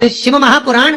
तो शिव महापुराण,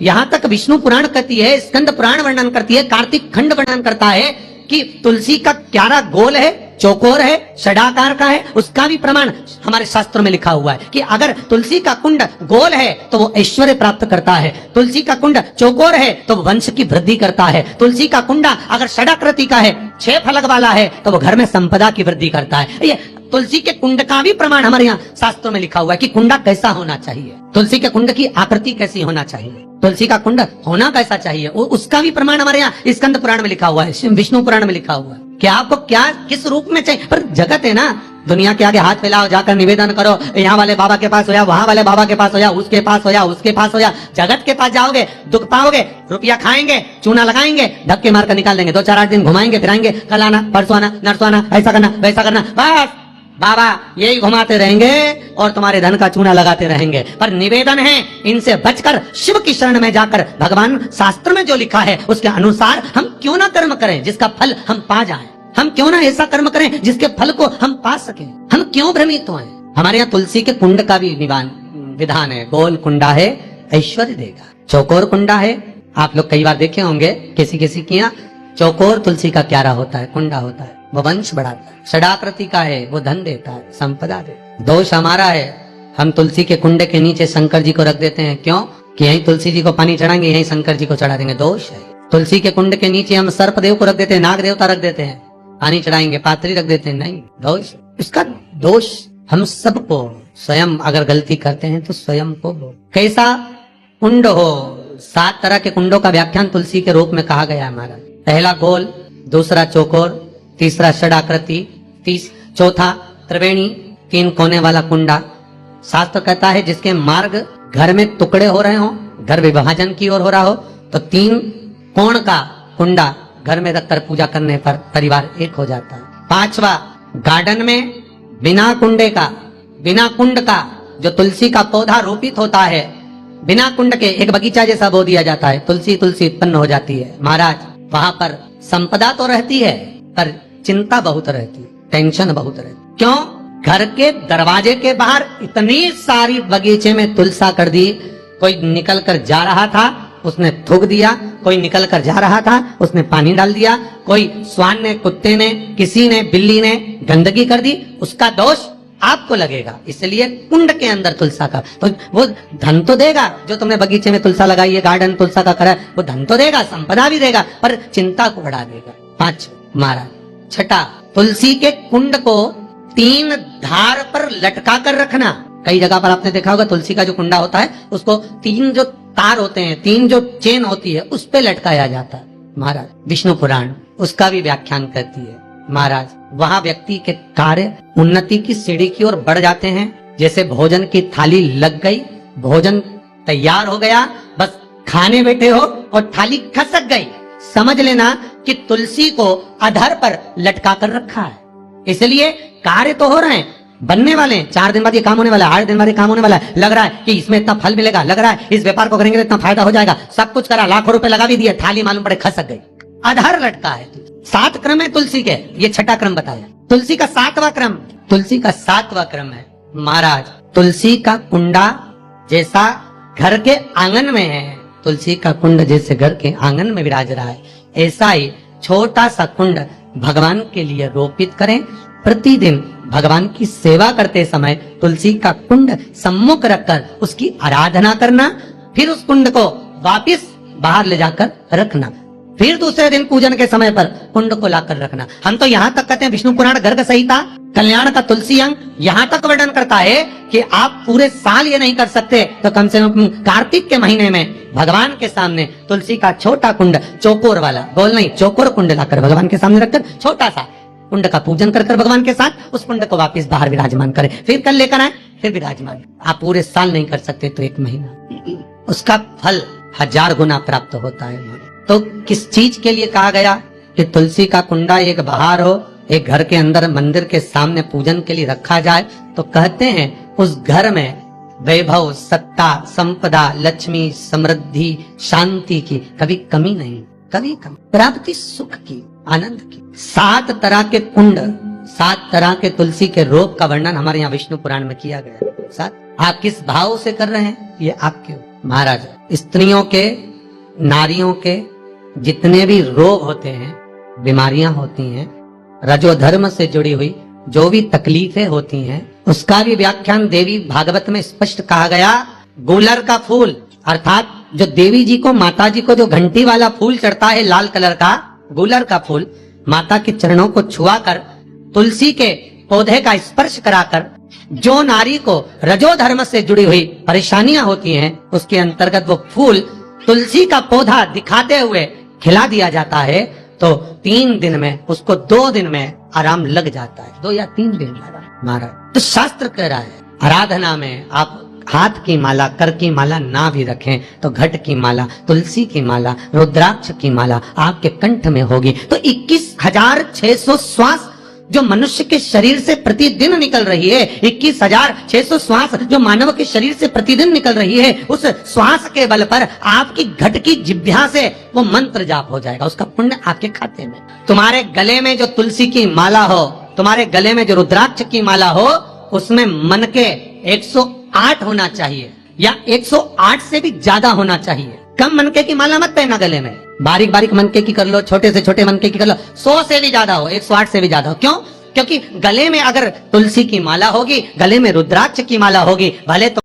यहां तक विष्णु पुराण कहती है, स्कंद पुराण वर्णन करती है, कार्तिक खंड वर्णन करता है कि तुलसी का क्यारा गोल है, चौकोर है, षडाकार का है। उसका भी प्रमाण हमारे शास्त्रों में लिखा हुआ है कि अगर तुलसी का कुंड गोल है तो वो ऐश्वर्य प्राप्त करता है, तुलसी का कुंड चौकोर है तो वंश की वृद्धि करता है, तुलसी का कुंडा अगर षडाकृति का है, 6 फलक वाला है तो वो घर में संपदा की वृद्धि करता है। ये तुलसी के कुंड का भी प्रमाण हमारे यहाँ शास्त्रों में लिखा हुआ है कि कुंडा कैसा होना चाहिए, तुलसी के कुंड की आकृति कैसी होना चाहिए, तुलसी का कुंड होना कैसा चाहिए, उसका भी प्रमाण हमारे यहाँ स्कंद पुराण में लिखा हुआ है, विष्णु पुराण में लिखा हुआ है कि आपको क्या किस रूप में चाहिए। पर जगत है ना, दुनिया के आगे हाथ फैलाओ, जाकर निवेदन करो, यहाँ वाले बाबा के पास हो या वहां वाले बाबा के पास हो या उसके पास हो या उसके पास हो या जगत के पास जाओगे, दुख पाओगे, रुपया खाएंगे, चूना लगाएंगे, धक्के मारकर निकाल देंगे, 2-4-8 दिन घुमाएंगे फिराएंगे, कल आना परसों आना नरसों आना, ऐसा करना वैसा करना, बस बाबा यही घुमाते रहेंगे और तुम्हारे धन का चूना लगाते रहेंगे। पर निवेदन है इनसे बचकर शिव की शरण में जाकर भगवान शास्त्र में जो लिखा है उसके अनुसार हम क्यों ना कर्म करें जिसका फल हम पा जाएं, हम क्यों ना ऐसा कर्म करें जिसके फल को हम पा सकें, हम क्यों भ्रमित हों। हमारे यहाँ तुलसी के कुंड का भी विधान है, गोल कुंडा है ऐश्वर्य देगा, चौकोर कुंडा है, आप लोग कई बार देखे होंगे किसी किसी के यहाँ चौकोर तुलसी का क्यारा होता है, कुंडा होता है, वो वंश बढ़ाता है, षडाकृति का है वो धन देता है, संपदा देता है। दोष हमारा है, हम तुलसी के कुंड के नीचे शंकर जी को रख देते हैं, क्यों कि यहीं तुलसी जी को पानी चढ़ाएंगे, यहीं शंकर जी को चढ़ा देंगे, दोष है। तुलसी के कुंड के नीचे हम सर्प देव को रख देते हैं, नाग देवता रख देते हैं, पानी चढ़ाएंगे, पात्री रख देते हैं, नहीं, दोष। इसका दोष हम सबको स्वयं अगर गलती करते हैं तो स्वयं को कैसा कुंड हो। 7 तरह के कुंडों का व्याख्यान तुलसी के रूप में कहा गया हमारा, पहला गोल, दूसरा चौकोर, तीसरा षडाकृति, चौथा त्रिवेणी 3 कोने वाला कुंडा। शास्त्र कहता है जिसके मार्ग घर में टुकड़े हो रहे हो, घर विभाजन की ओर हो रहा हो, तो 3 कोण का कुंडा घर में रखकर पूजा करने पर परिवार एक हो जाता है। 5वां गार्डन में बिना कुंडे का, बिना कुंड का जो तुलसी का पौधा रोपित होता है, बिना कुंड के एक बगीचा जैसा बो दिया जाता है, तुलसी उत्पन्न हो जाती है। महाराज वहां पर संपदा तो रहती है पर चिंता बहुत रहती है, टेंशन बहुत रहती। क्यों? घर के दरवाजे के बाहर इतनी सारी बगीचे में तुलसा कर दी, कोई निकल कर जा रहा था उसने थूक दिया, कोई निकल कर जा रहा था उसने पानी डाल दिया, कोई श्वान ने, कुत्ते ने, किसी ने, बिल्ली ने गंदगी कर दी, उसका दोष आपको लगेगा। इसलिए कुंड के अंदर तुलसा का, तो वो धन तो देगा, जो तुमने बगीचे में तुलसा लगाई है, गार्डन तुलसा का करा, वो धन तो देगा, संपदा भी देगा, पर चिंता को बढ़ा देगा। 5 महाराज। 6, तुलसी के कुंड को 3 धार पर लटका कर रखना। कई जगह पर आपने देखा होगा तुलसी का जो कुंडा होता है उसको 3 जो तार होते हैं, 3 जो चेन होती है उस पे लटकाया जाता है। महाराज विष्णु पुराण उसका भी व्याख्यान करती है। महाराज वहां व्यक्ति के कार्य उन्नति की सीढ़ी की ओर बढ़ जाते हैं। जैसे भोजन की थाली लग गई, भोजन तैयार हो गया, बस खाने बैठे हो और थाली खसक गई, समझ लेना कि तुलसी को अधर पर लटका कर रखा है। इसलिए कार्य तो हो रहे हैं, बनने वाले हैं, 4 दिन बाद ये काम होने वाला है, 8 दिन बाद ये काम होने वाला है, लग रहा है कि इसमें इतना फल मिलेगा, लग रहा है इस व्यापार को करेंगे तो इतना फायदा हो जाएगा, सब कुछ करा, लाखों रुपए लगा भी दिए, थाली मालूम पड़े खसक गई, अधर लटका है। 7 क्रम है तुलसी के, ये 6ठा क्रम बताया। तुलसी का 7वां क्रम, तुलसी का 7वां क्रम है महाराज, तुलसी का कुंडा जैसा घर के आंगन में है, तुलसी का कुंड जैसे घर के आंगन में विराज रहा है, ऐसा ही छोटा सा कुंड भगवान के लिए रोपित करें। प्रतिदिन भगवान की सेवा करते समय तुलसी का कुंड सम्मुख रखकर उसकी आराधना करना, फिर उस कुंड को वापिस बाहर ले जाकर रखना, फिर दूसरे दिन पूजन के समय पर कुंड को लाकर रखना। हम तो यहाँ तक कहते हैं, विष्णु पुराण गर्ग संहिता कल्याण का तुलसी अंग यहाँ तक वर्णन करता है कि आप पूरे साल ये नहीं कर सकते तो कम से कम कार्तिक के महीने में भगवान के सामने तुलसी का छोटा कुंड, चौकोर वाला, गोल नहीं, चौकोर कुंड लाकर भगवान के सामने रखकर छोटा सा कुंड का पूजन कर भगवान के साथ उस कुंड को वापस बाहर विराजमान करें, फिर कल लेकर आए, फिर विराजमान। आप पूरे साल नहीं कर सकते तो 1 महीना, उसका फल 1000 गुना प्राप्त होता है। तो किस चीज के लिए कहा गया कि तुलसी का कुंडा एक बाहर हो, एक घर के अंदर मंदिर के सामने पूजन के लिए रखा जाए, तो कहते हैं उस घर में वैभव, सत्ता, संपदा, लक्ष्मी, समृद्धि, शांति की कभी कमी नहीं, कभी कमी, प्राप्ति सुख की, आनंद की। 7 तरह के कुंड, 7 तरह के तुलसी के रोप का वर्णन हमारे यहाँ विष्णु पुराण में किया गया है। 7 आप किस भाव से कर रहे हैं ये आपके महाराज, स्त्रियों के, नारियों के जितने भी रोग होते हैं, बीमारियां होती हैं, रजोधर्म से जुड़ी हुई जो भी तकलीफें होती हैं, उसका भी व्याख्यान देवी भागवत में स्पष्ट कहा गया। गुलर का फूल, अर्थात जो देवी जी को, माता जी को जो घंटी वाला फूल चढ़ता है लाल कलर का, गुलर का फूल, माता के चरणों को छुआकर, तुलसी के पौधे का स्पर्श कराकर, जो नारी को रजोधर्म से जुड़ी हुई परेशानियां होती हैं, उसके अंतर्गत वो फूल, तुलसी का पौधा दिखाते हुए खिला दिया जाता है, तो 3 दिन में, उसको 2 दिन में आराम लग जाता है। 2 या 3 दिन लगा महाराज। तो शास्त्र कह रहा है, आराधना में आप हाथ की माला, कर की माला ना भी रखें तो घट की माला, तुलसी की माला, रुद्राक्ष की माला आपके कंठ में होगी, तो 21,600 श्वास जो मनुष्य के शरीर से प्रतिदिन निकल रही है, 21,600 श्वास जो मानव के शरीर से प्रतिदिन निकल रही है, उस श्वास के बल पर आपकी घट की जिह्वा से वो मंत्र जाप हो जाएगा, उसका पुण्य आपके खाते में। तुम्हारे गले में जो तुलसी की माला हो, तुम्हारे गले में जो रुद्राक्ष की माला हो, उसमें मन के 108 होना चाहिए, या 108 से भी ज्यादा होना चाहिए। कम मनके की माला मत पहना गले में, बारीक बारीक मनके की कर लो, छोटे से छोटे मनके की कर लो, 100 से भी ज्यादा हो, 108 से भी ज्यादा हो। क्यों? क्योंकि गले में अगर तुलसी की माला होगी, गले में रुद्राक्ष की माला होगी, भले तो